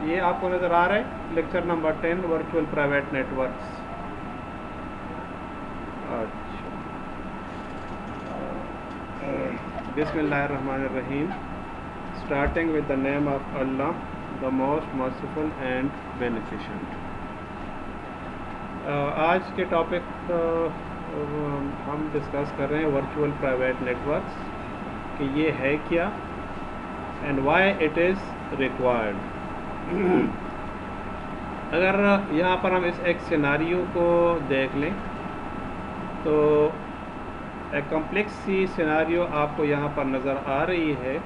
یہ آپ کو نظر آ رہا ہے lecture number 10 virtual private networks. اچھا بسم اللہ الرحمن الرحیم. Starting with the name of Allah the most merciful and beneficent. آج کے ٹاپک ہم ڈسکس کر رہے ہیں ورچوئل پرائیویٹ نیٹورکس کہ یہ ہے کیا and why it is required. اگر یہاں پر ہم اس ایک سیناریو کو دیکھ لیں تو ایک کمپلیکس سی سیناریو آپ کو یہاں پر نظر آ رہی ہے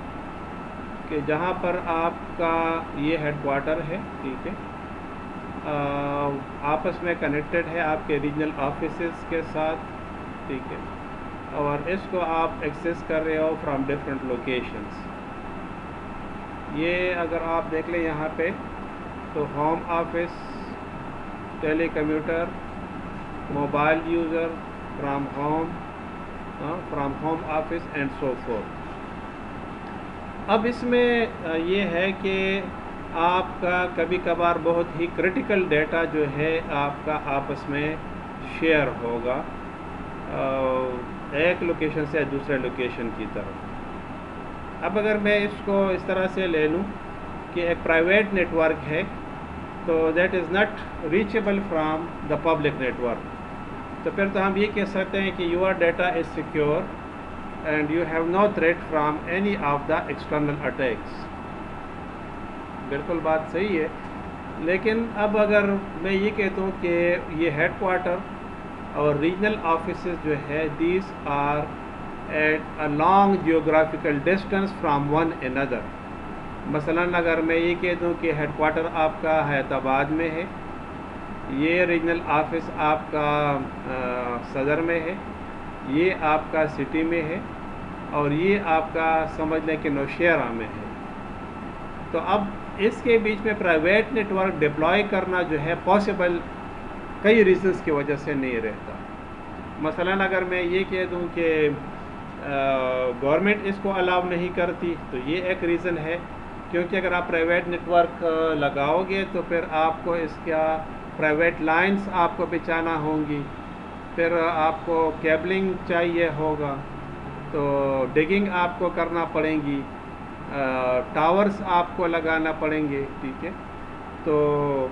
کہ جہاں پر آپ کا یہ ہیڈ کوارٹر ہے, ٹھیک ہے, آپس میں کنیکٹڈ ہے آپ کے ریجنل آفیسز کے ساتھ, ٹھیک ہے, اور اس کو آپ ایکسیس کر رہے ہو فرام ڈفرینٹ لوکیشنز. یہ اگر آپ دیکھ لیں یہاں پہ تو home office, telecommuter, mobile user, from home office and so forth. اب اس میں یہ ہے کہ آپ کا کبھی کبھار بہت ہی کریٹیکل ڈیٹا جو ہے آپ کا آپس میں شیئر ہوگا ایک لوکیشن سے دوسرے لوکیشن کی طرف. اب اگر میں اس کو اس طرح سے لے لوں کہ ایک پرائیویٹ نیٹ ورک ہے تو that is not reachable from the public network, تو پھر تو ہم یہ کہہ سکتے ہیں کہ your data is secure and you have no threat from any of the external attacks. بالکل بات صحیح ہے, لیکن اب اگر میں یہ کہتا ہوں کہ یہ ہیڈ کوارٹر اور ریجنل آفیسز جو ہے these are at a long geographical distance from one another. مثلاً اگر میں یہ کہہ دوں کہ ہیڈ کوارٹر آپ کا حیدر آباد میں ہے, یہ ریجنل آفس آپ کا صدر میں ہے, یہ آپ کا سٹی میں ہے, اور یہ آپ کا سمجھ لیں کہ نوشیرہ میں ہے, تو اب اس کے بیچ میں پرائیویٹ نیٹ ورک ڈپلائی کرنا جو ہے پاسبل کئی ریزنس کی وجہ سے نہیں رہتا. مثلاً اگر میں یہ کہہ دوں کہ گورنمنٹ اس کو الاؤ نہیں کرتی تو یہ ایک ریزن ہے, کیونکہ اگر آپ پرائیویٹ نیٹ ورک لگاؤ گے تو پھر آپ کو اس کا پرائیویٹ لائنز آپ کو بچانا ہوں گی, پھر آپ کو کیبلنگ چاہیے ہوگا, تو ڈگنگ آپ کو کرنا پڑیں گی, ٹاورز آپ کو لگانا پڑیں گے, ٹھیک ہے. تو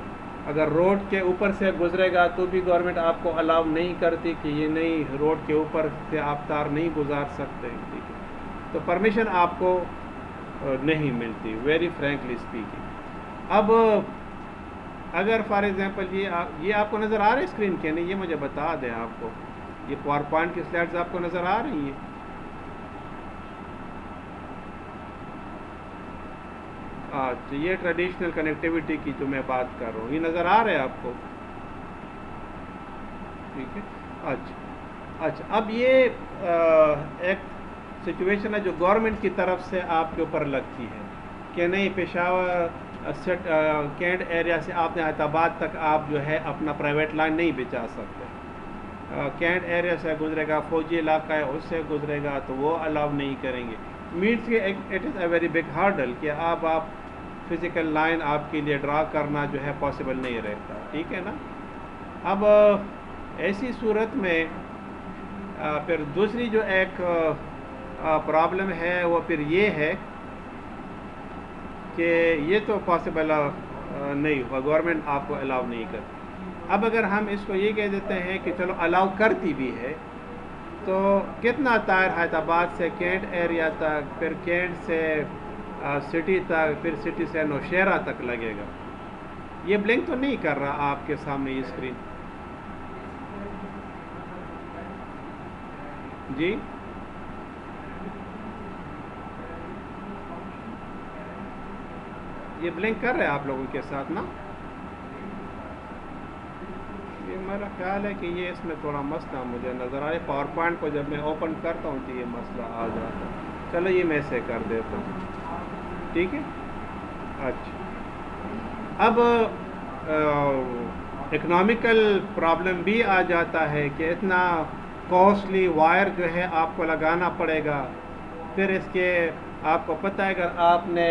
اگر روڈ کے اوپر سے گزرے گا تو بھی گورنمنٹ آپ کو الاؤ نہیں کرتی کہ یہ نہیں, روڈ کے اوپر سے آپ تار نہیں گزار سکتے, ٹھیک ہے, تو پرمیشن آپ کو نہیں ملتی, ویری فرینکلی اسپیکنگ. اب اگر فار ایگزامپل یہ آپ کو نظر آ رہا ہے اسکرین کے نہیں, یہ مجھے بتا دیں آپ کو, یہ پاور پوائنٹ کی سلائڈز آپ کو نظر آ رہی ہیں؟ اچھا, یہ ٹریڈیشنل کنیکٹیوٹی کی جو میں بات کر رہا ہوں, یہ نظر آ رہا ہے آپ کو, ٹھیک ہے. اچھا, اب یہ ایک سچویشن ہے جو گورنمنٹ کی طرف سے آپ کے اوپر لگتی ہے کہ نہیں, پشاور کینٹ ایریا سے آپ نے حیدر آباد تک آپ جو ہے اپنا پرائیویٹ لائن نہیں بچا سکتے. کینٹ ایریا سے گزرے گا, فوجی علاقہ ہے اس سے گزرے گا تو وہ الاؤ نہیں کریں گے. مینس کہ it is a very big hurdle کہ آپ فزیکل لائن آپ کے لیے ڈرا کرنا جو ہے پاسبل نہیں رہتا, ٹھیک ہے نا. اب ایسی صورت میں پھر دوسری جو ایک پرابلم ہے وہ پھر یہ ہے کہ یہ تو پاسبل نہیں ہوا, گورنمنٹ آپ کو الاؤ نہیں کرتی. اب اگر ہم اس کو یہ کہہ دیتے ہیں کہ چلو الاؤ کرتی بھی ہے تو کتنا تائر حیدر آباد سے کینٹ ایریا تک, پھر کینٹ سے سٹی تک, پھر سٹی سے نوشیرہ تک لگے گا. یہ بلنک تو نہیں کر رہا آپ کے سامنے یہ اسکرین؟ جی یہ بلنک کر رہے ہیں آپ لوگوں کے ساتھ نا؟ یہ میرا خیال ہے کہ یہ اس میں تھوڑا مسئلہ مجھے نظر آئے, پاور پوائنٹ کو جب میں اوپن کرتا ہوں تو یہ مسئلہ آ جاتا ہے. چلو یہ میں سے کر دیتا ہوں, ٹھیک ہے. اچھا, اب اکنامیکل پرابلم بھی آ جاتا ہے کہ اتنا کاسٹلی وائر جو ہے آپ کو لگانا پڑے گا, پھر اس کے آپ کو پتہ ہے اگر آپ نے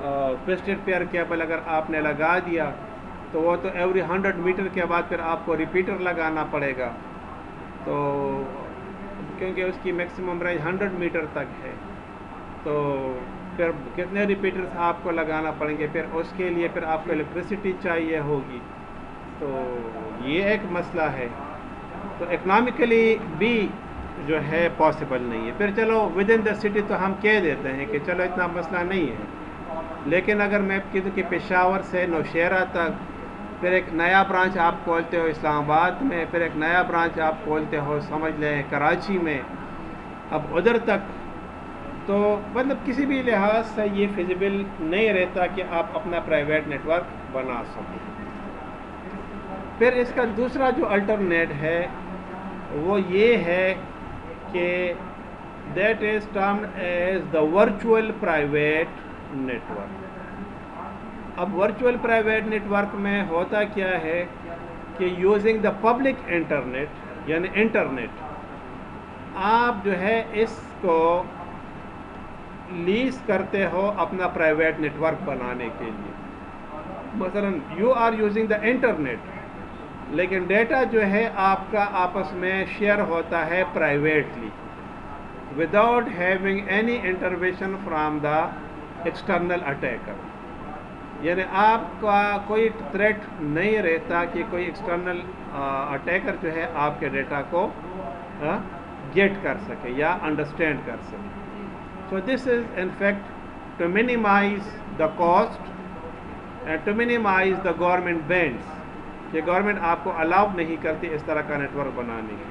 ٹوسٹڈ پیئر کیبل اگر آپ نے لگا دیا تو وہ تو ایوری 100 میٹر کے بعد پھر آپ کو ریپیٹر لگانا پڑے گا، تو کیونکہ اس کی میکسیمم رینج 100 میٹر تک ہے، تو پھر کتنے ریپیٹرز آپ کو لگانا پڑیں گے، پھر اس کے لیے پھر آپ کو الیکٹریسٹی چاہیے ہوگی، تو یہ ایک مسئلہ ہے، تو اکنامکلی بھی جو ہے پاسبل نہیں ہے۔ پھر چلو ود ان دا سٹی تو ہم کہہ دیتے ہیں کہ چلو اتنا مسئلہ نہیں ہے، لیکن اگر میں کہوں کہ پشاور سے نوشہرہ تک، پھر ایک نیا برانچ آپ کھولتے ہو اسلام آباد میں، پھر ایک نیا برانچ آپ کھولتے ہو سمجھ لیں کراچی میں، اب ادھر تک، تو مطلب کسی بھی لحاظ سے یہ فیزیبل نہیں رہتا کہ آپ اپنا پرائیویٹ نیٹ ورک بنا سکیں۔ پھر اس کا دوسرا جو الٹرنیٹ ہے وہ یہ ہے کہ that is termed as the virtual private network. اب ورچوئل پرائیویٹ نیٹ ورک میں ہوتا کیا ہے کہ یوزنگ دا پبلک انٹرنیٹ، یعنی انٹرنیٹ، آپ جو ہے اس کو لیز کرتے ہو اپنا پرائیویٹ نیٹ ورک بنانے کے لیے۔ مثلا you are using the internet, لیکن ڈیٹا جو ہے آپ کا آپس میں شیئر ہوتا ہے privately without having any intervention from the external attacker, یعنی آپ کا کوئی تھریٹ نہیں رہتا کہ کوئی ایکسٹرنل اٹیکر جو ہے آپ کے ڈیٹا کو گیٹ کر سکے یا انڈرسٹینڈ کر سکے۔ So this is in fact to minimize the cost and to minimize the government bans، کہ گورنمنٹ آپ کو الاؤ نہیں کرتی اس طرح کا نیٹ ورک بنانے کی۔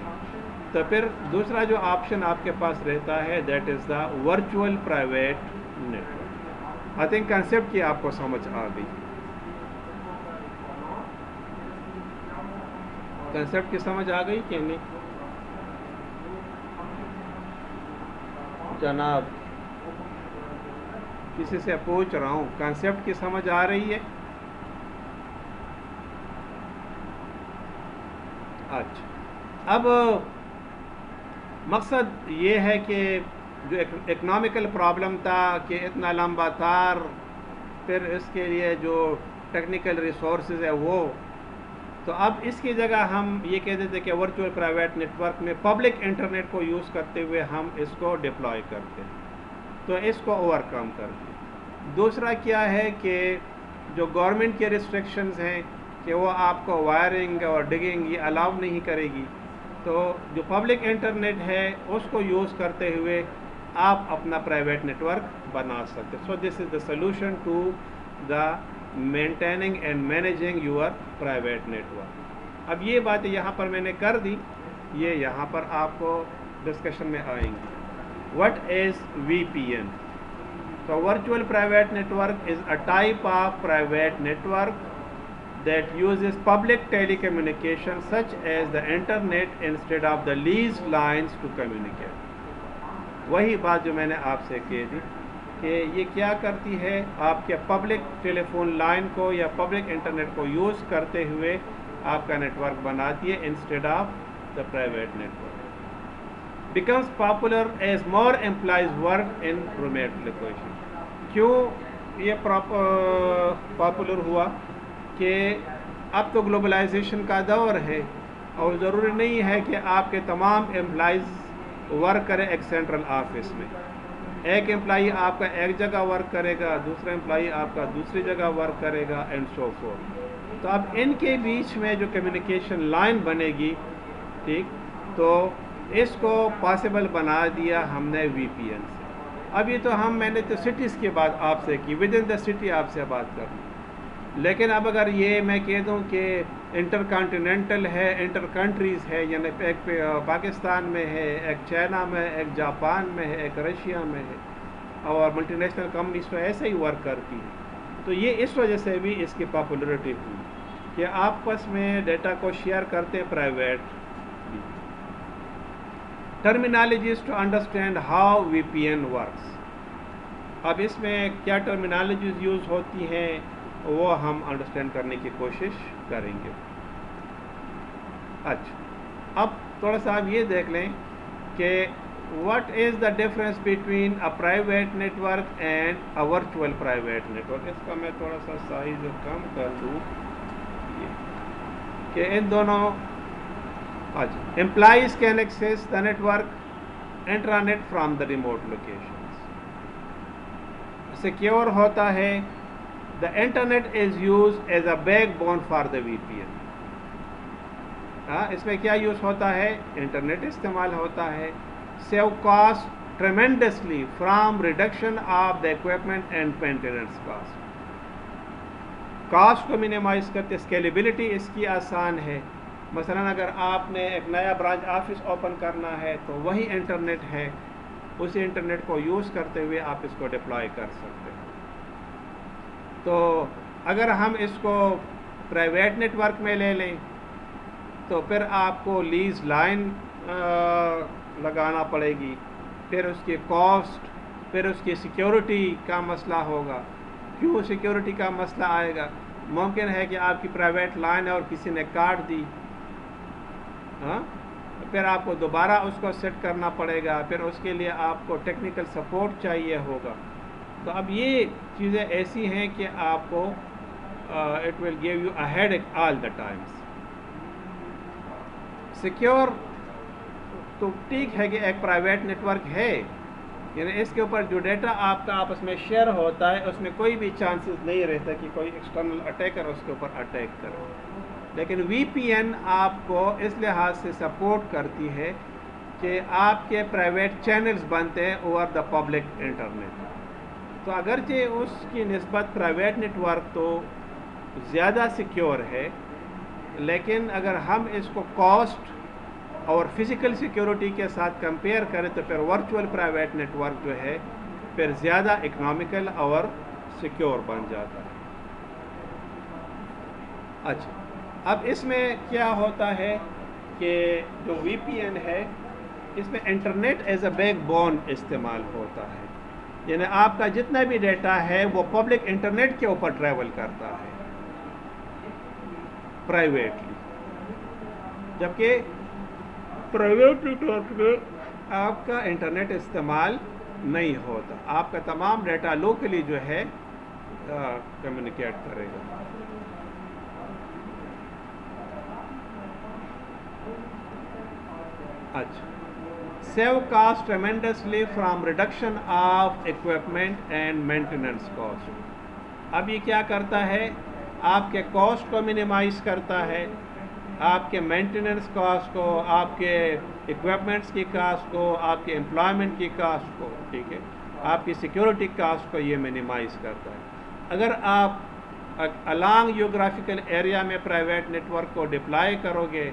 تو پھر دوسرا جو آپشن آپ کے پاس رہتا ہے that is the virtual private network. I think concept کی آپ کو سمجھ آ گئی، کنسیپٹ کی سمجھ آ گئی کہ نہیں جناب؟ کسی سے پوچھ رہا ہوں، کنسیپٹ کی سمجھ آ رہی ہے؟ اچھا، اب مقصد یہ ہے کہ جو اکنامیکل پرابلم تھا کہ اتنا لمبا تار، پھر اس کے لیے جو ٹیکنیکل ریسورسز ہے وہ، تو اب اس کی جگہ ہم یہ کہتے تھے کہ ورچوئل پرائیویٹ نیٹ ورک میں پبلک انٹرنیٹ کو یوز کرتے ہوئے ہم اس کو ڈپلوائے کرتے ہیں، تو اس کو اوور کم کرتے ہیں۔ دوسرا کیا ہے کہ جو گورنمنٹ کے ریسٹرکشنز ہیں کہ وہ آپ کو وائرنگ اور ڈگنگ یہ الاؤ نہیں کرے گی، تو جو پبلک انٹرنیٹ ہے اس کو یوز کرتے ہوئے آپ اپنا پرائیویٹ نیٹ ورک بنا سکتے۔ So this is the solution to the maintaining and managing your private network. اب یہ باتیں یہاں پر میں نے کر دی، یہ یہاں پر آپ کو ڈسکشن میں آئیں گی۔ What is V P N? تو virtual private network is a type of private network that uses public telecommunication such as the internet instead of the leased lines to communicate۔ وہی بات جو میں نے آپ سے کہی تھی کہ یہ کیا کرتی ہے، آپ کے پبلک ٹیلی فون لائن کو یا پبلک انٹرنیٹ کو یوز کرتے ہوئے آپ کا نیٹ ورک بناتی ہے instead of the private network. Becomes popular as more employees work in remote location. کیوں یہ پاپولر ہوا کہ اب تو گلوبلائزیشن کا دور ہے اور ضروری نہیں ہے کہ آپ کے تمام امپلائیز ورک کریں ایک سینٹرل آفس میں۔ ایک امپلائی آپ کا ایک جگہ ورک کرے گا، دوسرا امپلائی آپ کا دوسری جگہ ورک کرے گا اینڈ سو فورتھ۔ تو اب ان کے بیچ میں جو کمیونیکیشن لائن بنے گی، ٹھیک، تو اس کو پاسبل بنا دیا ہم نے وی پی این سے۔ اب یہ تو میں نے تو سٹیز کی بات آپ سے کی، ود ان دا سٹی آپ سے بات کروں، لیکن اب اگر یہ میں کہہ دوں کہ انٹر کانٹیننٹل ہے، انٹر کنٹریز ہے، یعنی ایک پاکستان میں ہے، ایک چائنا میں، ایک جاپان میں ہے، ایک رشیا میں ہے، اور ملٹی نیشنل کمپنیز تو ایسے ہی ورک کرتی ہیں، تو یہ اس وجہ سے بھی اس کی پاپولرٹی ہوئی کہ آپس میں ڈیٹا کو شیئر کرتے private. Terminologies to understand how V P N works. اب اس میں کیا ٹرمینالوجیز یوز ہوتی ہیں وہ ہم انڈرسٹینڈ کرنے کی کوشش کریں گے۔ اچھا، اب تھوڑا سا آپ یہ دیکھ لیں کہ what is the difference between a private network and a virtual private network. اس کا میں تھوڑا سا سائز کم کر دوں کہ ان دونوں employees can access the network intranet from the remote locations. Secure ہوتا ہے. The internet is used as a backbone for the VPN. اس میں کیا یوز ہوتا ہے؟ انٹرنیٹ استعمال ہوتا ہے. Save cost tremendously from reduction of the equipment and maintenance cost. Cost کو منیمائز کرتے. اسکیلیبلٹی اس کی آسان ہے. مثلا اگر آپ نے ایک نیا برانچ آفس اوپن کرنا ہے تو وہی انٹرنیٹ ہے, اسی انٹرنیٹ کو یوز کرتے ہوئے آپ اس کو ڈپلائی کر سکتے ہیں. تو اگر ہم اس کو پرائیویٹ نیٹ ورک میں لے لیں تو پھر آپ کو لیز لائن لگانا پڑے گی, پھر اس کی کاسٹ, پھر اس کی سیکیورٹی کا مسئلہ ہوگا. کیوں سیکیورٹی کا مسئلہ آئے گا؟ ممکن ہے کہ آپ کی پرائیویٹ لائن ہے اور کسی نے کاٹ دی, پھر آپ کو دوبارہ اس کو سیٹ کرنا پڑے گا, پھر اس کے لیے آپ کو ٹیکنیکل سپورٹ چاہیے ہوگا. تو اب یہ چیزیں ایسی ہیں کہ آپ کو it will give you a headache all the Times. Secure تو ٹھیک ہے کہ ایک پرائیویٹ نیٹ ورک ہے, یعنی اس کے اوپر جو ڈیٹا آپ کا آپس میں شیئر ہوتا ہے اس میں کوئی بھی چانسز نہیں رہتا کہ کوئی ایکسٹرنل اٹیکر اس کے اوپر اٹیک کرے. لیکن وی پی این آپ کو اس لحاظ سے سپورٹ کرتی ہے کہ آپ کے پرائیویٹ چینلز بنتے ہیں اوور دا پبلک انٹرنیٹ. تو اگرچہ اس کی نسبت پرائیویٹ نیٹ ورک تو زیادہ سیکیور ہے, لیکن اگر ہم اس کو کاسٹ اور فزیکل سیکیورٹی کے ساتھ کمپیئر کریں تو پھر ورچوئل پرائیویٹ نیٹ ورک جو ہے پھر زیادہ اکنامیکل اور سیکیور بن جاتا ہے. اچھا, اب اس میں کیا ہوتا ہے کہ جو وی پی این ہے اس میں internet as a back bone استعمال ہوتا ہے, یعنی آپ کا جتنا بھی ڈیٹا ہے وہ پبلک انٹرنیٹ کے اوپر ٹریول کرتا ہے پرائیویٹلی, جبکہ پرائیویٹ نیٹ ورک میں آپ کا انٹرنیٹ استعمال نہیں ہوتا. آپ کا تمام ڈیٹا لوکلی جو ہے کمیونیکیٹ کرے گا. اچھا, save cost tremendously from reduction of equipment and maintenance cost. اب یہ کیا کرتا ہے؟ آپ کے کاسٹ کو منیمائز کرتا ہے, آپ کے مینٹیننس کاسٹ کو, آپ کے اکوپمنٹس کی کاسٹ کو, آپ کے امپلائمنٹ کی کاسٹ کو, ٹھیک ہے, آپ کی سیکیورٹی کاسٹ کو یہ منیمائز کرتا ہے. اگر آپ الانگ جیوگرافیکل ایریا میں پرائیویٹ نیٹ ورک کو ڈپلائی کرو گے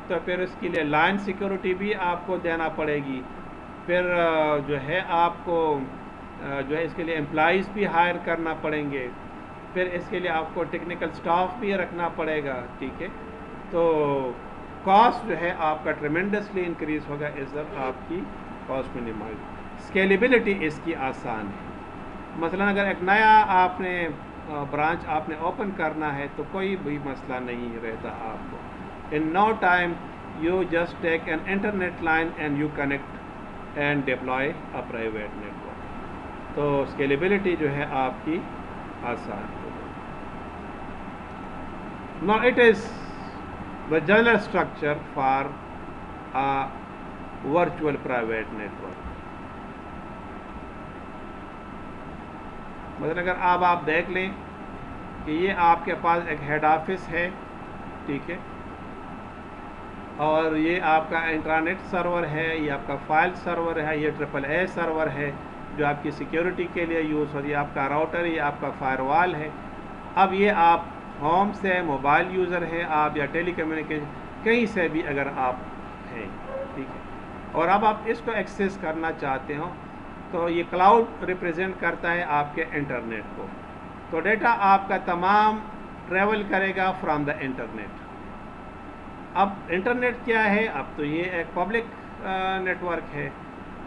تو پھر اس کے لیے لائن سیکیورٹی بھی آپ کو دینا پڑے گی, پھر جو ہے آپ کو جو ہے اس کے لیے امپلائیز بھی ہائر کرنا پڑیں گے, پھر اس کے لیے آپ کو ٹیکنیکل سٹاف بھی رکھنا پڑے گا, ٹھیک ہے. تو کاسٹ جو ہے آپ کا ٹریمینڈسلی انکریز ہوگا اس وقت آپ کی کاسٹ منیمائز. اسکیلیبلٹی اس کی آسان ہے. مثلا اگر ایک نیا آپ نے برانچ آپ نے اوپن کرنا ہے تو کوئی بھی مسئلہ نہیں رہتا آپ کو. In no time you just take an internet line and you connect and deploy a private network. تو scalability جو ہے آپ کی آسان ہے. Now it is the general structure for a virtual private network. مثلا اگر آپ دیکھ لیں کہ یہ آپ کے پاس ایک ہیڈ آفس ہے, ٹھیک ہے, اور یہ آپ کا انٹرانیٹ سرور ہے, یہ آپ کا فائل سرور ہے, یہ AAA سرور ہے جو آپ کی سیکیورٹی کے لیے یوز ہوتی ہے, آپ کا راؤٹر, یہ آپ کا فائر وال ہے. اب یہ آپ ہوم سے موبائل یوزر ہیں آپ یا ٹیلی کمیونیکیشن کہیں سے بھی اگر آپ ہیں, ٹھیک ہے, اور اب آپ اس کو ایکسیس کرنا چاہتے ہو تو یہ کلاؤڈ ریپرزینٹ کرتا ہے آپ کے انٹرنیٹ کو. تو ڈیٹا آپ کا تمام ٹریول کرے گا فرام دا انٹرنیٹ. اب انٹرنیٹ کیا ہے؟ اب تو یہ ایک پبلک نیٹ ورک ہے,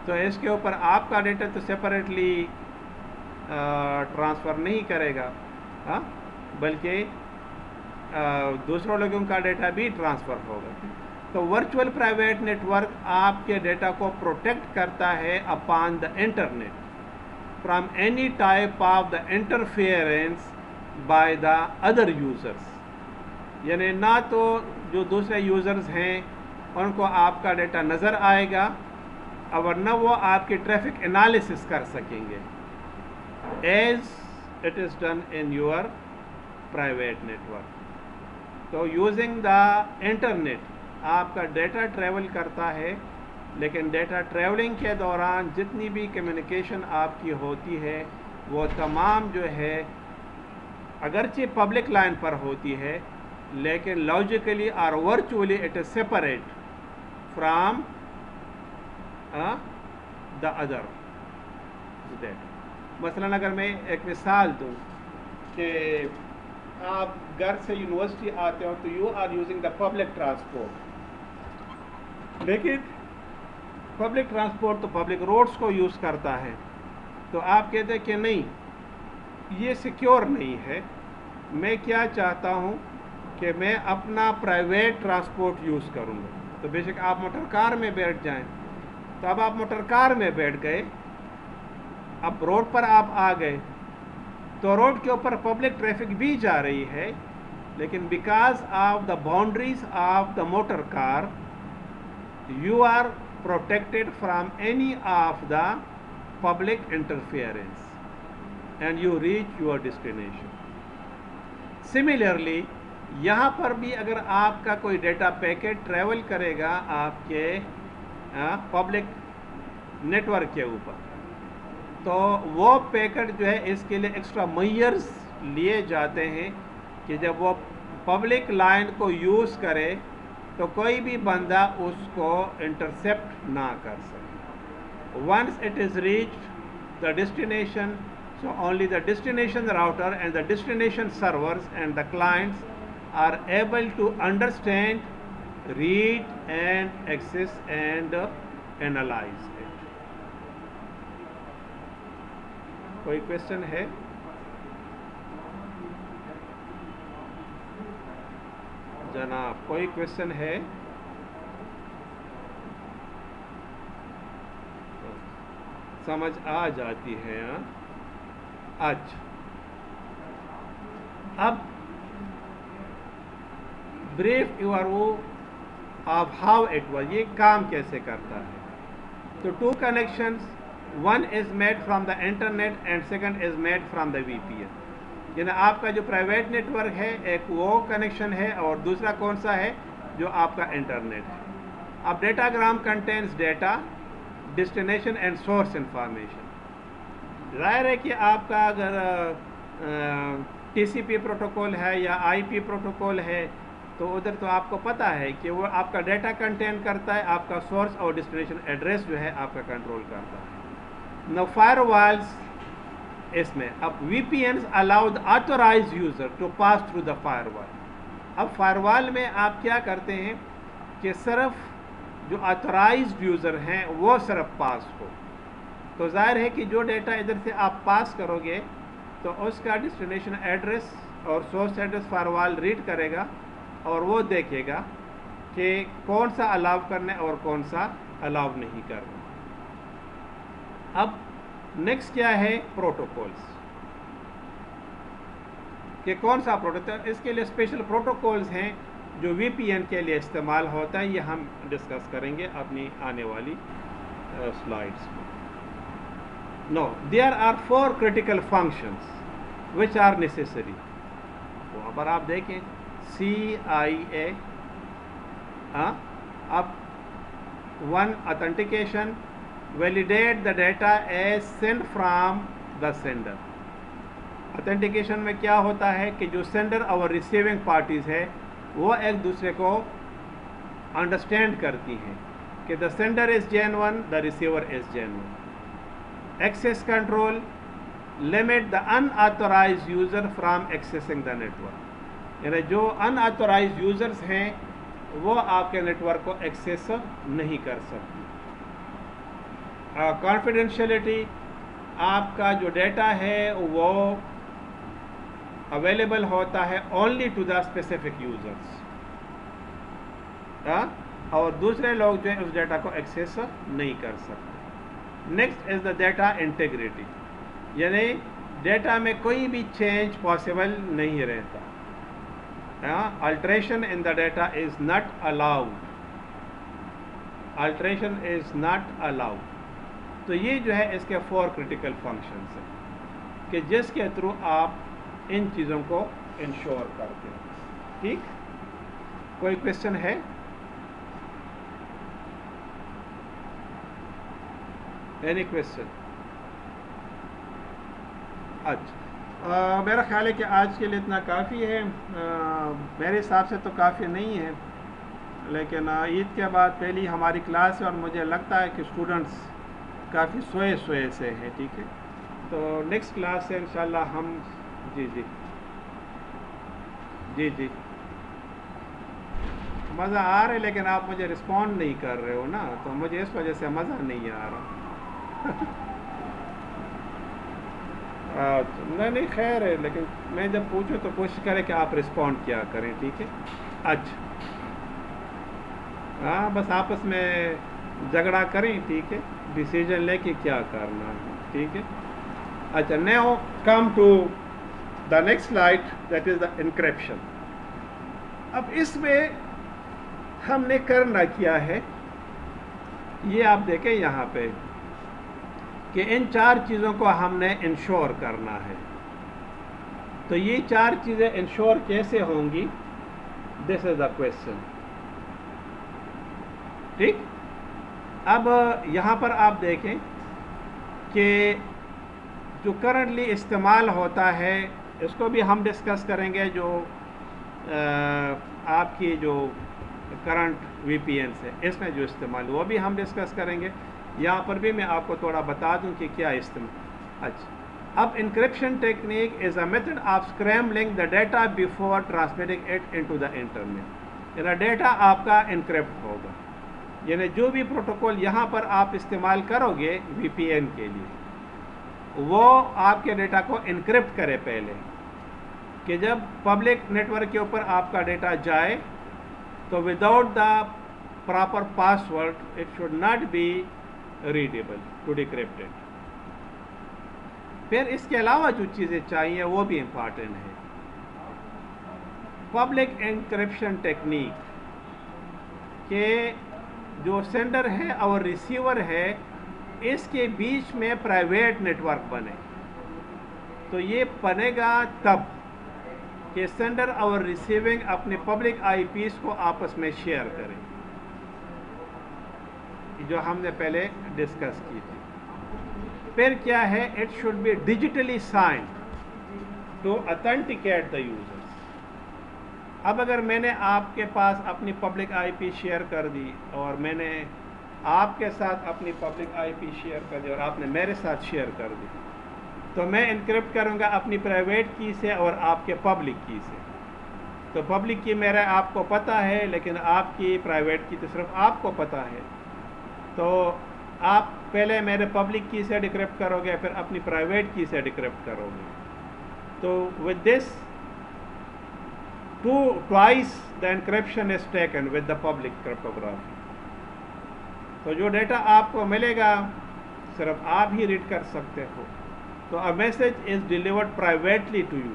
تو اس کے اوپر آپ کا ڈیٹا تو سپریٹلی ٹرانسفر نہیں کرے گا, بلکہ دوسروں لوگوں کا ڈیٹا بھی ٹرانسفر ہوگا. تو ورچوئل پرائیویٹ نیٹورک آپ کے ڈیٹا کو پروٹیکٹ کرتا ہے upon the internet from any type of the interference by the other users. یعنی نہ تو جو دوسرے یوزرز ہیں ان کو آپ کا ڈیٹا نظر آئے گا اور نہ وہ آپ کی ٹریفک انالیسس کر سکیں گے as it is done in your private network. تو یوزنگ دا انٹرنیٹ آپ کا ڈیٹا ٹریول کرتا ہے، لیکن ڈیٹا ٹریولنگ کے دوران جتنی بھی کمیونیکیشن آپ کی ہوتی ہے وہ تمام جو ہے اگرچہ پبلک لائن پر ہوتی ہے لیکن لاجیکلی اور virtually it is separate from the other. مثلاً اگر میں ایک مثال دوں کہ آپ گھر سے یونیورسٹی آتے ہو تو you are using the public transport, لیکن پبلک ٹرانسپورٹ تو پبلک روڈز کو یوز کرتا ہے، تو آپ کہتے ہیں کہ نہیں یہ سیکیور نہیں ہے، میں کیا چاہتا ہوں کہ میں اپنا پرائیویٹ ٹرانسپورٹ یوز کروں گا. تو بے شک آپ موٹر کار میں بیٹھ جائیں. تو اب آپ موٹر کار میں بیٹھ گئے، اب روڈ پر آپ آ گئے تو روڈ کے اوپر پبلک ٹریفک بھی جا رہی ہے، لیکن because of the boundaries of the motor car you are protected from any of the public interference and you reach your destination. Similarly یہاں پر بھی اگر آپ کا کوئی ڈیٹا پیکٹ ٹریول کرے گا آپ کے پبلک نیٹورک کے اوپر تو وہ پیکٹ جو ہے اس کے لیے ایکسٹرا میئرز لیے جاتے ہیں کہ جب وہ پبلک لائن کو یوز کرے تو کوئی بھی بندہ اس کو انٹرسیپٹ نہ کر سکے. Once it is reached the destination so only the destination router and the destination servers and the clients are able to understand, read and access and analyze it. کوئی question ہے؟ جناب کوئی کوشچن ہے؟ سمجھ آ جاتی ہے. اچھا اب brief your of how it was, یہ کام کیسے کرتا ہے. تو two connections, one is made from the internet and second is made from the V P N. یعنی آپ کا جو پرائیویٹ نیٹ ورک ہے ایک وہ کنیکشن ہے اور دوسرا کون سا ہے جو آپ کا انٹرنیٹ ہے. اب data gram contains data destination and source information. ظاہر ہے کہ آپ کا اگر ٹی سی پی پروٹوکول ہے یا آئی پی پروٹوکول ہے تو ادھر تو آپ کو پتہ ہے کہ وہ آپ کا ڈیٹا کنٹین کرتا ہے، آپ کا سورس اور ڈیسٹینیشن ایڈریس جو ہے آپ کا کنٹرول کرتا ہے. نو فائر والز اس میں اب V P Ns allow the authorize user to pass through the firewall. اب فائر وال میں آپ کیا کرتے ہیں کہ صرف جو آتھورائزڈ یوزر ہیں وہ صرف پاس ہو. تو ظاہر ہے کہ جو ڈیٹا ادھر سے آپ پاس کرو گے تو اس کا ڈیسٹینیشن ایڈریس اور سورس ایڈریس فائر وال ریڈ کرے گا اور وہ دیکھے گا کہ کون سا الاؤ کرنا ہے اور کون سا الاؤ نہیں کرنا. اب نیکسٹ کیا ہے پروٹوکولز، کہ کون سا پروٹوکول. اس کے لیے اسپیشل پروٹوکولز ہیں جو وی پی این کے لیے استعمال ہوتا ہے. یہ ہم ڈسکس کریں گے اپنی آنے والی سلائڈس میں. No, there are 4 critical functions which are necessary. وہاں پر آپ دیکھیں CIA اب 1 authentication, validate the data as sent from the sender. authentication میں کیا ہوتا ہے کہ جو سینڈر اور ریسیونگ پارٹیز ہے وہ ایک دوسرے کو انڈرسٹینڈ کرتی ہیں کہ the sender is genuine, the receiver is genuine. Access control, limit the unauthorized user from accessing the network. یعنی جو unauthorized users ہیں وہ آپ کے نیٹ ورک کو ایکسیس نہیں کر سکتے. confidentiality, آپ کا جو ڈیٹا ہے وہ اویلیبل ہوتا ہے only to the specific users. اور دوسرے لوگ جو ہے اس ڈیٹا کو ایکسیس نہیں کر سکتے. Next is the data integrity, یعنی ڈیٹا میں کوئی بھی چینج پاسبل نہیں رہتا. Alteration in the data is not allowed. Alteration is not allowed. تو یہ جو ہے اس کے 4 کرٹیکل فنکشنز ہیں کہ جس کے تھرو آپ ان چیزوں کو انشور کرتے ہیں. ٹھیک، کوئی کوشچن ہے؟ Any question? اچھا، میرا خیال ہے کہ آج کے لیے اتنا کافی ہے. میرے حساب سے تو کافی نہیں ہے، لیکن عید کے بعد پہلی ہماری کلاس ہے اور مجھے لگتا ہے کہ اسٹوڈنٹس کافی سوئے سے ہیں. ٹھیک ہے، تو نیکسٹ کلاس سے انشاءاللہ ہم جی مزہ آ رہا ہے، لیکن آپ مجھے رسپونڈ نہیں کر رہے ہو نا، تو مجھے اس وجہ سے مزہ نہیں آ رہا. نہیں خیر ہے، لیکن میں جب پوچھوں تو کوشش کریں کہ آپ رسپونڈ کیا کریں. ٹھیک ہے، اچھا ہاں، بس آپس میں جھگڑا کریں. ٹھیک ہے، ڈیسیجن لے کے کیا کرنا ہے. ٹھیک ہے، اچھا. Now come to the next slide, that is the encryption. اب اس میں ہم نے کرنا کیا ہے یہ آپ دیکھیں یہاں پہ کہ ان 4 چیزوں کو ہم نے انشور کرنا ہے. تو یہ 4 چیزیں انشور کیسے ہوں گی؟ دس از دا کویشچن. ٹھیک، اب یہاں پر آپ دیکھیں کہ جو کرنٹلی استعمال ہوتا ہے اس کو بھی ہم ڈسکس کریں گے. جو آپ کی جو کرنٹ وی پی این ہے اس میں جو استعمال وہ بھی ہم ڈسکس کریں گے. یہاں پر بھی میں آپ کو تھوڑا بتا دوں کہ کیا استعمال. اچھا، اب encryption technique is a method of scrambling the data before transmitting it into the internet. یعنی ڈیٹا آپ کا انکرپٹ ہوگا، یعنی جو بھی پروٹوکول یہاں پر آپ استعمال کرو گے وی پی این کے لیے، وہ آپ کے ڈیٹا کو انکرپٹ کرے پہلے، کہ جب پبلک نیٹ ورک کے اوپر آپ کا ڈیٹا جائے تو without the proper password it should not be readable to decrypt it. پھر اس کے علاوہ جو چیزیں چاہیے وہ بھی امپارٹنٹ ہیں. پبلک انکرپشن ٹیکنیک کہ جو سینڈر ہے اور ریسیور ہے اس کے بیچ میں پرائیویٹ نیٹ ورک بنے. تو یہ بنے گا تب کہ سینڈر اور ریسیونگ اپنے پبلک آئی پیز کو آپس میں شیئر کریں، جو ہم نے پہلے ڈسکس کی تھی. پھر کیا ہے، it should be digitally signed to authenticate the users. اب اگر میں نے آپ کے پاس اپنی پبلک آئی پی شیئر کر دی اور میں نے آپ کے ساتھ اپنی پبلک آئی پی شیئر کر دی اور آپ نے میرے ساتھ شیئر کر دی، تو میں انکرپٹ کروں گا اپنی پرائیویٹ کی سے اور آپ کے پبلک کی سے. تو پبلک کی میرا آپ کو پتہ ہے، لیکن آپ کی پرائیویٹ کی تو صرف آپ کو پتہ ہے. تو آپ پہلے میرے پبلک کی سے ڈیکرپٹ کرو گے، پھر اپنی پرائیویٹ کی سے ڈیکرپٹ کرو گے. تو with this twice the encryption is taken with the public cryptography. تو جو ڈیٹا آپ کو ملے گا صرف آپ ہی ریڈ کر سکتے ہو. تو a message is delivered privately to you.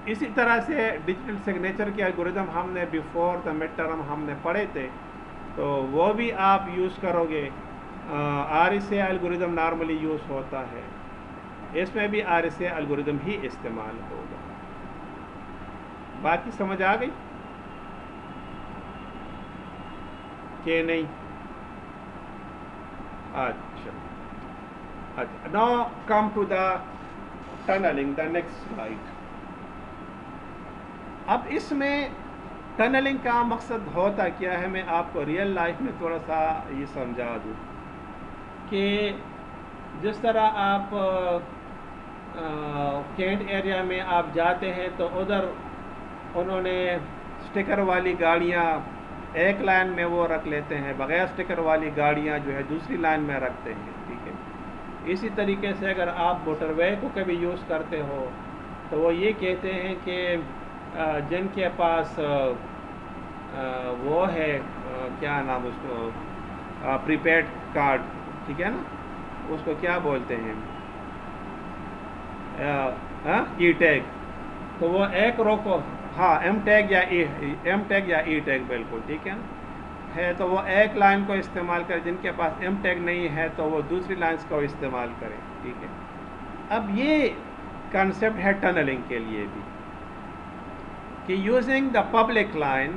اسی طرح سے ڈیجیٹل سگنیچر کے الگوریدم ہم نے بیفور دا مڈ ٹرم ہم نے پڑھے تھے، تو وہ بھی آپ یوز کرو گے. R S A algorithm normally use ہوتا ہے، اس میں بھی آر ایس اے الگوریدم ہی استعمال ہوگا. بات کی سمجھ آ گئی کہ نہیں؟ اچھا. Now come to the tunnelling, the next slide. اب اس میں ٹنلنگ کا مقصد ہوتا کیا ہے، میں آپ کو ریئل لائف میں تھوڑا سا یہ سمجھا دوں کہ جس طرح آپ کینٹ ایریا میں آپ جاتے ہیں تو ادھر انہوں نے سٹیکر والی گاڑیاں ایک لائن میں وہ رکھ لیتے ہیں، بغیر سٹیکر والی گاڑیاں جو ہے دوسری لائن میں رکھتے ہیں. ٹھیک ہے، اسی طریقے سے اگر آپ موٹر وے کو کبھی یوز کرتے ہو تو وہ یہ کہتے ہیں کہ جن کے پاس وہ ہے کیا نام اس کو پری پیڈ کارڈ، ٹھیک ہے نا، اس کو کیا بولتے ہیں، ای ٹیگ، تو وہ ایک رو کو، ہاں ایم ٹیگ یا ای ٹیگ، بالکل ٹھیک ہے نا، ہے تو وہ ایک لائن کو استعمال کرے، جن کے پاس ایم ٹیگ نہیں ہے تو وہ دوسری لائنس کو استعمال کرے، ٹھیک ہے۔ اب یہ کانسیپٹ ہے ٹنلنگ کے لیے بھی، کہ یوزنگ دا پبلک لائن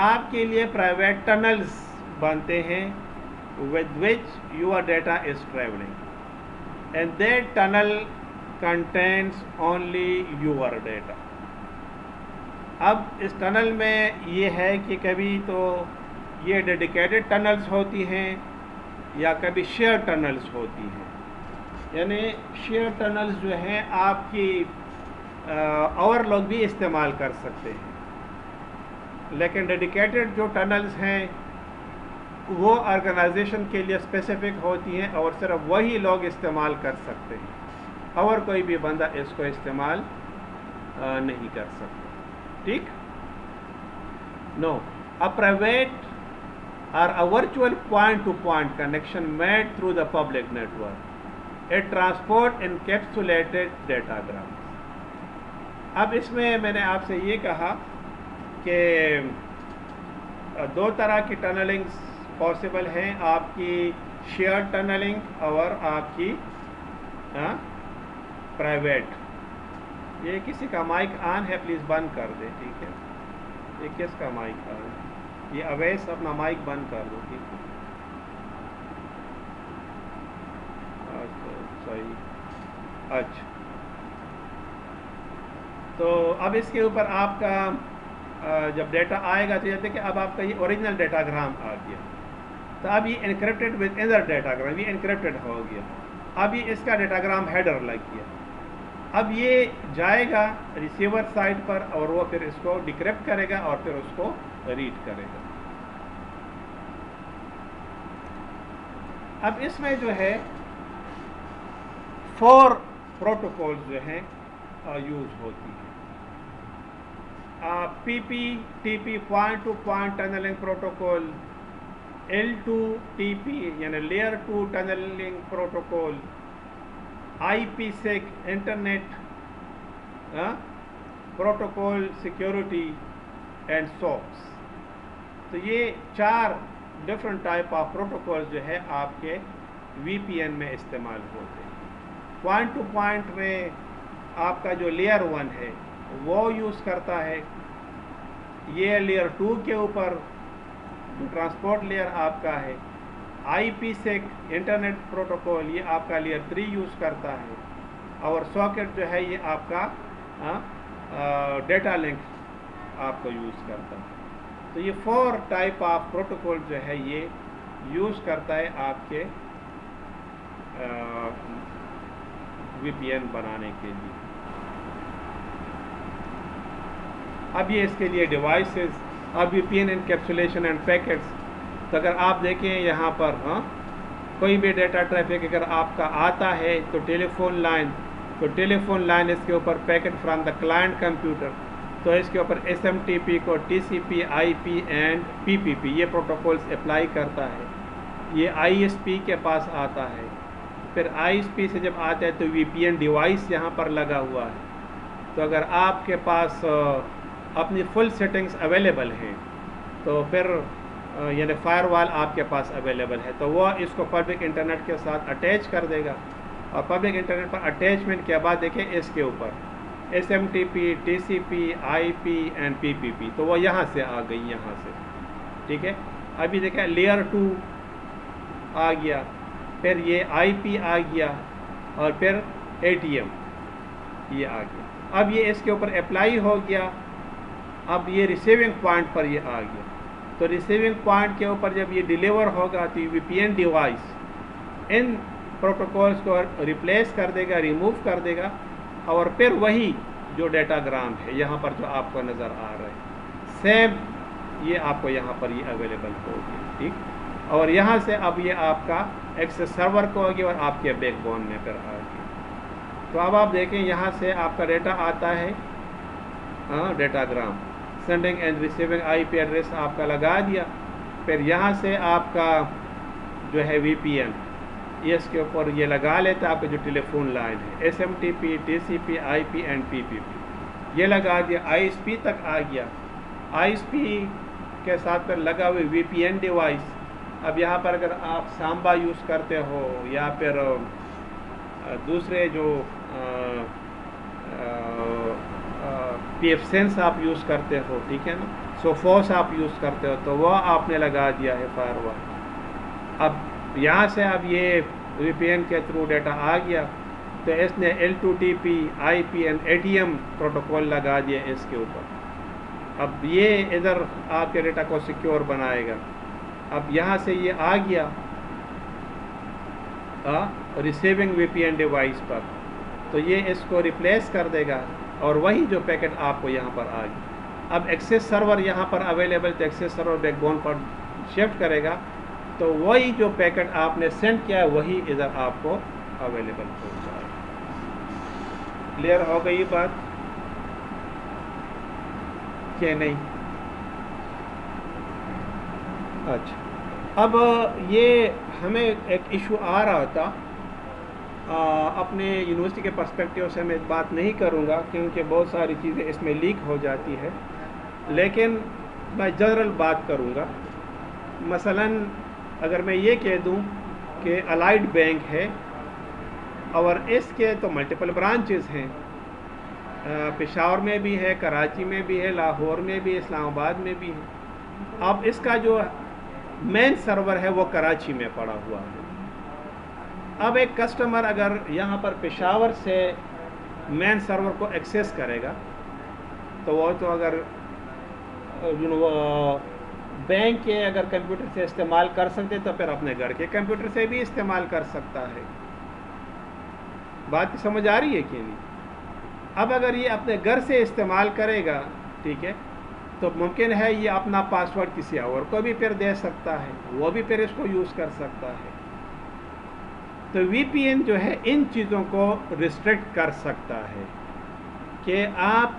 آپ کے لیے پرائیویٹ ٹنلز بنتے ہیں with which your data is traveling, and that tunnel contains only your data. اب اس ٹنل میں یہ ہے کہ کبھی تو یہ ڈیڈیکیٹڈ ٹنلز ہوتی ہیں یا کبھی شیئر ٹنلز ہوتی ہیں، یعنی شیئر ٹنلز جو ہیں آپ کی اور لوگ بھی استعمال کر سکتے ہیں، لیکن ڈیڈیکیٹڈ جو ٹنلز ہیں وہ آرگنائزیشن کے لیے اسپیسیفک ہوتی ہیں اور صرف وہی لوگ استعمال کر سکتے ہیں، اور کوئی بھی بندہ اس کو استعمال نہیں کر سکتا، ٹھیک؟ نو، a private or a virtual point-to-point connection made through the public network. It transport encapsulated datagrams. اب اس میں میں نے آپ سے یہ کہا کہ دو طرح کی ٹنلنگز پاسبل ہیں، آپ کی شیئر ٹنلنگ اور آپ کی پرائیویٹ۔ یہ کسی کا مائک آن ہے، پلیز بند کر دیں، ٹھیک ہے؟ یہ کس کا مائک آن ہے؟ یہ اویس اپنا مائک بند کر دو، ٹھیک ہے؟ صحیح، اچھا، تو اب اس کے اوپر آپ کا جب ڈیٹا آئے گا تو یہ کہ اب آپ کا یہ اوریجنل ڈیٹا گرام آ گیا، تو اب یہ encrypted with other data gram, یہ انکرپٹڈ ہو گیا، اب یہ اس کا ڈیٹا گرام ہیڈر لگ گیا، اب یہ جائے گا ریسیور سائٹ پر اور وہ پھر اس کو ڈیکرپٹ کرے گا اور پھر اس کو ریڈ کرے گا۔ اب اس میں جو ہے 4 پروٹوکولز جو ہیں یوز ہوتی ہیں، P P T P point to point tunneling protocol, L2 TP یعنی layer 2 tunneling protocol, IPsec internet protocol security and SOAPs۔ تو یہ 4 ڈفرنٹ ٹائپ آف پروٹوکول جو ہے آپ کے وی پی این میں استعمال ہوتے ہیں۔ پوائنٹ ٹو پوائنٹ میں آپ کا جو لیئر 1 ہے وہ یوز کرتا ہے، یہ لیئر 2 کے اوپر جو ٹرانسپورٹ لیئر آپ کا ہے، IPsec انٹرنیٹ پروٹوکول یہ آپ کا لیئر 3 یوز کرتا ہے، اور ساکٹ جو ہے یہ آپ کا ڈیٹا لنک آپ کو یوز کرتا ہے۔ تو یہ 4 ٹائپ آف پروٹوکول جو ہے یہ یوز کرتا ہے آپ کے وی پی این بنانے کے لیے۔ اب یہ اس کے لیے ڈیوائسز، اب V P N encapsulation and packets, تو اگر آپ دیکھیں یہاں پر کوئی بھی ڈیٹا ٹریفک اگر آپ کا آتا ہے تو ٹیلی فون لائن اس کے اوپر packet from the client computer, تو اس کے اوپر SMTP کو TCP IP اینڈ PPP یہ پروٹوکولز اپلائی کرتا ہے، یہ ISP کے پاس آتا ہے، پھر ISP سے جب آتا ہے تو VPN ڈیوائس یہاں پر لگا ہوا ہے، تو اگر آپ کے پاس اپنی فل سیٹنگز اویلیبل ہیں تو پھر یعنی فائر وال آپ کے پاس اویلیبل ہے تو وہ اس کو پبلک انٹرنیٹ کے ساتھ اٹیچ کر دے گا، اور پبلک انٹرنیٹ پر اٹیچمنٹ کے بعد دیکھیں اس کے اوپر SMTP TCP IP and PPP، تو وہ یہاں سے آ گئی، یہاں سے، ٹھیک ہے۔ ابھی دیکھیں لیئر 2 آ گیا، پھر یہ IP آ گیا، اور پھر ATM یہ آ گیا، اب یہ اس کے اوپر اپلائی ہو گیا، اب یہ ریسیونگ پوائنٹ پر یہ آ گیا، تو ریسیونگ پوائنٹ کے اوپر جب یہ ڈیلیور ہوگا تو VPN ڈیوائس ان پروٹوکولز کو ریپلیس کر دے گا، ریموو کر دے گا، اور پھر وہی جو ڈیٹا گرام ہے یہاں پر جو آپ کو نظر آ رہا ہے سیم یہ آپ کو یہاں پر یہ اویلیبل ہوگی، ٹھیک، اور یہاں سے اب یہ آپ کا ایکسس سرور کو ہوگی اور آپ کے بیک بون میں پھر آ گئی۔ تو اب آپ دیکھیں یہاں سے آپ کا ڈیٹا آتا ہے data gram, sending and receiving I P address آپ کا لگا دیا. پھر یہاں سے آپ کا جو ہے وی پی این یہ اس کے اوپر یہ لگا لیتا ہے آپ کا جو ٹیلی فون لائن ہے, S M T P, T C P, I P and P P P یہ لگا دیا. آئی ایس پی تک آ گیا. آئی ایس پی کے ساتھ پھر لگا ہوئے وی پی این ڈیوائس. اب یہاں پر اگر آپ سامبا یوز کرتے ہو یا پھر دوسرے جو پی ایف سینس آپ یوز کرتے ہو, ٹھیک ہے نا, سوفوس آپ یوز کرتے ہو, تو وہ آپ نے لگا دیا ہے فائر وال. اب یہاں سے اب یہ وی پی این کے تھرو ڈیٹا آ گیا تو اس نے L two T P, I P N, A T M protocol لگا دیا اس کے اوپر. اب یہ ادھر آپ کے ڈیٹا کو سیکیور بنائے گا. اب یہاں سے یہ آ گیا ریسیونگ وی پی این ڈیوائس پر, تو یہ اس کو ریپلیس کر دے گا اور وہی جو پیکٹ آپ کو یہاں پر آ گیا. اب ایکسیس سرور یہاں پر اویلیبل تو ایکسیس سرور بیک بون پر شفٹ کرے گا, تو وہی جو پیکٹ آپ نے سینڈ کیا ہے وہی ادھر آپ کو اویلیبل ہو جائے. کلیئر ہو گئی بات کہ نہیں؟ اچھا, اب یہ ہمیں ایک ایشو آ رہا تھا اپنے یونیورسٹی کے پرسپیکٹیو سے. میں بات نہیں کروں گا کیونکہ بہت ساری چیزیں اس میں لیک ہو جاتی ہے, لیکن میں جنرل بات کروں گا. مثلاً اگر میں یہ کہہ دوں کہ الائڈ بینک ہے اور اس کے تو ملٹیپل برانچز ہیں, پشاور میں بھی ہے, کراچی میں بھی ہے, لاہور میں بھی ہے, اسلام آباد میں بھی ہے. اب اس کا جو مین سرور ہے وہ کراچی میں پڑا ہوا ہے. اب ایک کسٹمر اگر یہاں پر پشاور سے مین سرور کو ایکسیس کرے گا تو وہ تو اگر بینک کے اگر کمپیوٹر سے استعمال کر سکتے تو پھر اپنے گھر کے کمپیوٹر سے بھی استعمال کر سکتا ہے. بات سمجھ آ رہی ہے کہ نہیں؟ اب اگر یہ اپنے گھر سے استعمال کرے گا, ٹھیک ہے, تو ممکن ہے یہ اپنا پاسورڈ کسی اور کو بھی پھر دے سکتا ہے, وہ بھی پھر اس کو یوز کر سکتا ہے. تو وی پی این جو ہے ان چیزوں کو ریسٹرکٹ کر سکتا ہے کہ آپ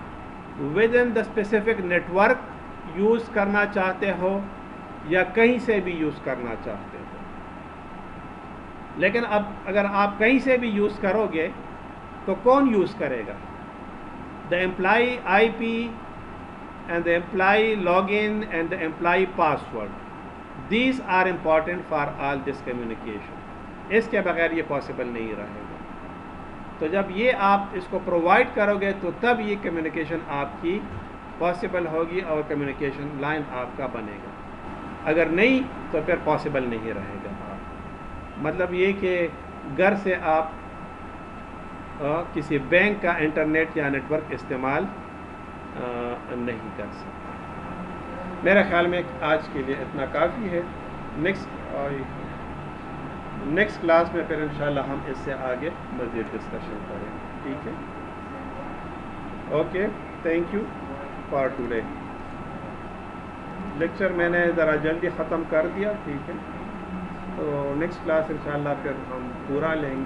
with in the specific network use کرنا چاہتے ہو یا کہیں سے بھی یوز کرنا چاہتے ہو. لیکن اب اگر آپ کہیں سے بھی یوز کرو گے تو کون یوز کرے گا؟ The employee I P and the employee login and the employee password, these are important for all this communication. اس کے بغیر یہ پاسبل نہیں رہے گا. تو جب یہ آپ اس کو پرووائڈ کرو گے تو تب یہ کمیونیکیشن آپ کی پاسبل ہوگی اور کمیونیکیشن لائن آپ کا بنے گا. اگر نہیں تو پھر پاسبل نہیں رہے گا. مطلب یہ کہ گھر سے آپ کسی بینک کا انٹرنیٹ یا نیٹ ورک استعمال نہیں کر سکتا. میرے خیال میں آج کے لیے اتنا کافی ہے. نیکسٹ کلاس میں پھر انشاءاللہ ہم اس سے آگے مزید ڈسکشن کریں گے. ٹھیک ہے, okay, thank you for today. Lecture میں نے ذرا جلدی ختم کر دیا, ٹھیک ہے, تو نیکسٹ کلاس انشاءاللہ پھر ہم پورا لیں گے.